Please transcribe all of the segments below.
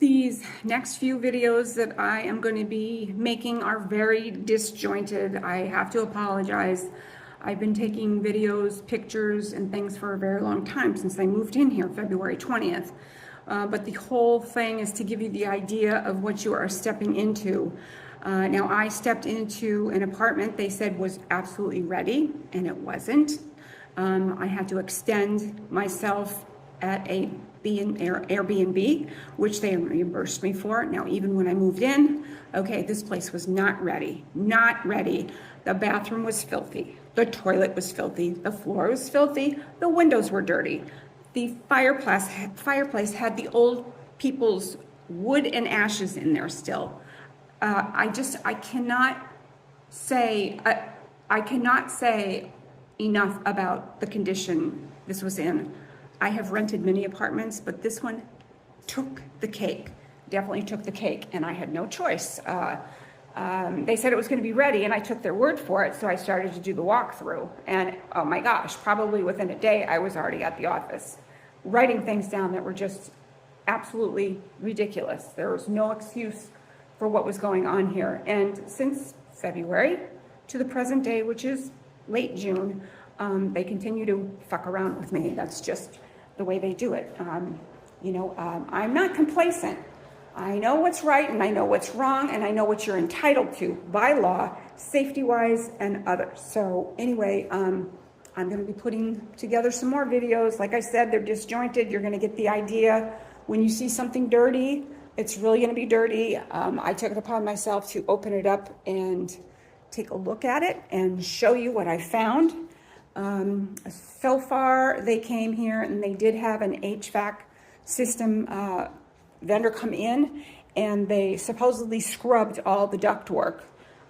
These next few videos that I am going to be making are very disjointed. I have to apologize. I've been taking videos, pictures, and things for a very long time since I moved in here February 20th. But the whole thing is to give you the idea of what you are stepping into. Now, I stepped into an apartment they said was absolutely ready, and it wasn't. I had to extend myself at a Airbnb, which they reimbursed me for. Now, even when I moved in, okay, this place was not ready, not ready. The bathroom was filthy. The toilet was filthy. The floor was filthy. The windows were dirty. The fireplace had the old people's wood and ashes in there still. I cannot say enough about the condition this was in. I have rented many apartments, but this one took the cake, definitely took the cake, and I had no choice. They said it was going to be ready, and I took their word for it, so I started to do the walkthrough. And oh my gosh, probably within a day, I was already at the office, writing things down that were just absolutely ridiculous. There was no excuse for what was going on here. And since February to the present day, which is late June, they continue to fuck around with me. That's just the way they do it. I'm not complacent. I know what's right and I know what's wrong and I know what you're entitled to by law, safety-wise and others. So anyway, I'm going to be putting together some more videos. Like I said, they're disjointed. You're going to get the idea. When you see something dirty, it's really going to be dirty. I took it upon myself to open it up and take a look at it and show you what I found. So far, they came here and they did have an HVAC system vendor come in, and they supposedly scrubbed all the ductwork.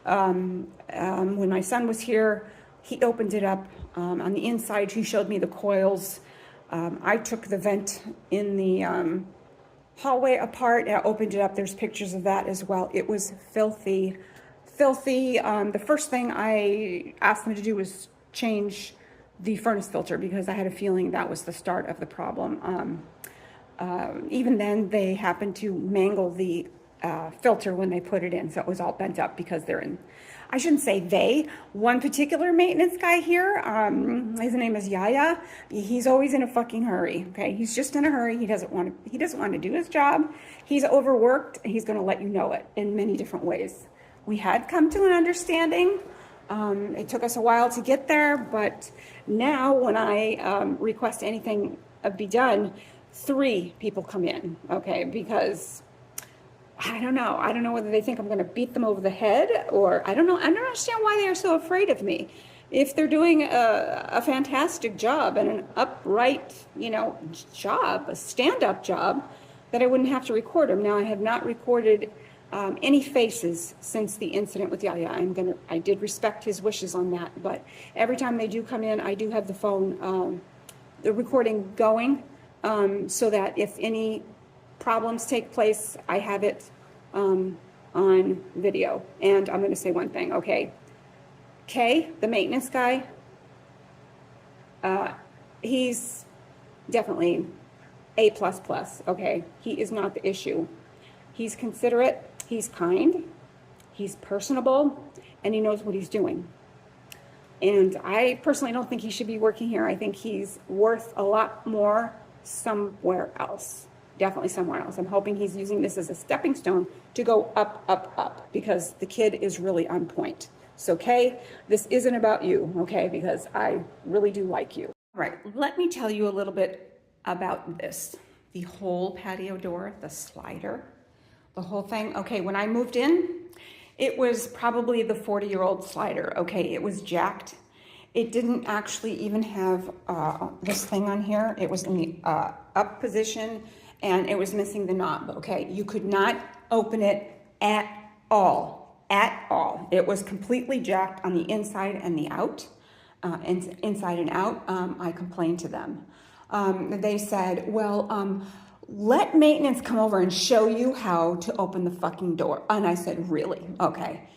When my son was here, he opened it up. On the inside, he showed me the coils. I took the vent in the hallway apart and I opened it up. There's pictures of that as well. It was filthy. The first thing I asked them to do was change the furnace filter because I had a feeling that was the start of the problem. Even then, they happened to mangle the filter when they put it in, so it was all bent up because they're in. I shouldn't say they. One particular maintenance guy here, his name is Yaya. He's always in a fucking hurry. Okay, he's just in a hurry. He doesn't want to do his job. He's overworked, and he's going to let you know it in many different ways. We had come to an understanding. It took us a while to get there, but now when I request anything be done, 3 people come in, okay, because I don't know whether they think I'm going to beat them over the head, or I don't know. I don't understand why they are so afraid of me. If they're doing a fantastic job and an upright, job, a stand-up job, that I wouldn't have to record them. Now, I have not recorded any faces since the incident with Yaya. I did respect his wishes on that, but every time they do come in, I do have the phone, the recording going, so that if any problems take place, I have it on video. And I'm going to say one thing, okay? Kay, the maintenance guy, he's definitely A++, okay? He is not the issue. He's considerate. He's kind, he's personable, and he knows what he's doing. And I personally don't think he should be working here. I think he's worth a lot more somewhere else, definitely somewhere else. I'm hoping he's using this as a stepping stone to go up, up, up, because the kid is really on point. So, Kay, this isn't about you, okay, because I really do like you. All right, let me tell you a little bit about this. The whole patio door, the slider, the whole thing. Okay, when I moved in, it was probably the 40-year-old slider. Okay, it was jacked. It didn't actually even have this thing on here. It was in the up position, and it was missing the knob. Okay, you could not open it at all, at all. It was completely jacked on the inside and the out, inside and out. I complained to them. They said, well, let maintenance come over and show you how to open the fucking door. And I said, really? Okay.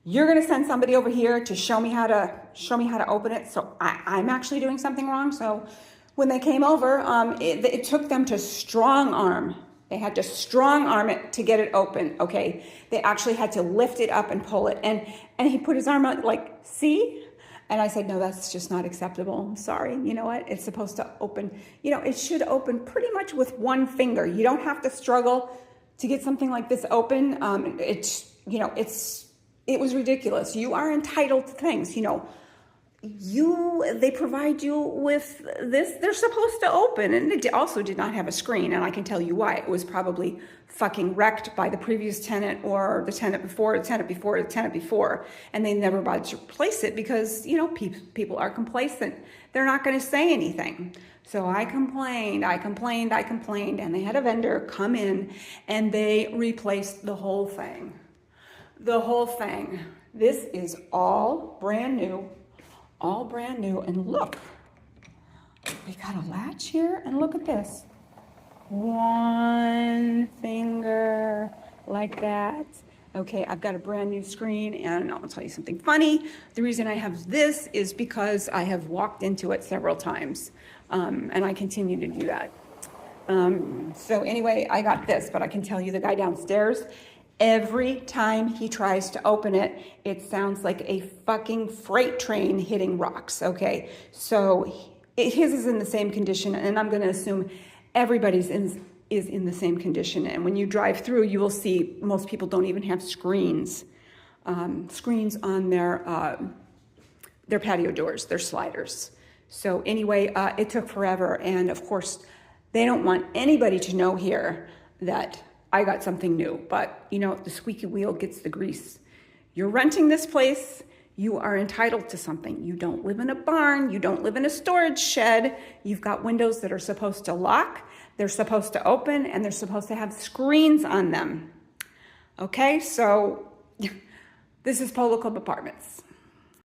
You're going to send somebody over here to show me how to open it. So I'm actually doing something wrong. So when they came over, it took them to strong arm They had to strong arm it to get it open, okay? They actually had to lift it up and pull it. And he put his arm out like, see? And I said, no, that's just not acceptable. I'm sorry. You know what? It's supposed to open, it should open pretty much with one finger. You don't have to struggle to get something like this open. It was ridiculous. You are entitled to things, they provide you with this, they're supposed to open, and it also did not have a screen, and I can tell you why. It was probably fucking wrecked by the previous tenant or the tenant before, and they never bothered to replace it because, people are complacent. They're not going to say anything. So I complained, and they had a vendor come in, and they replaced the whole thing. This is all brand new. And look, we got a latch here, and look at this. One finger like that. Okay, I've got a brand new screen, and I'll tell you something funny. The reason I have this is because I have walked into it several times, and I continue to do that. So anyway, I got this, but I can tell you the guy downstairs, every time he tries to open it, it sounds like a fucking freight train hitting rocks, okay? So his is in the same condition, and I'm going to assume everybody's is in the same condition. And when you drive through, you will see most people don't even have screens on their patio doors, their sliders. So anyway, it took forever, and of course, they don't want anybody to know here that I got something new, but the squeaky wheel gets the grease. You're renting this place, you are entitled to something. You don't live in a barn, you don't live in a storage shed. You've got windows that are supposed to lock, they're supposed to open, and they're supposed to have screens on them. Okay, so this is Polo Club Apartments.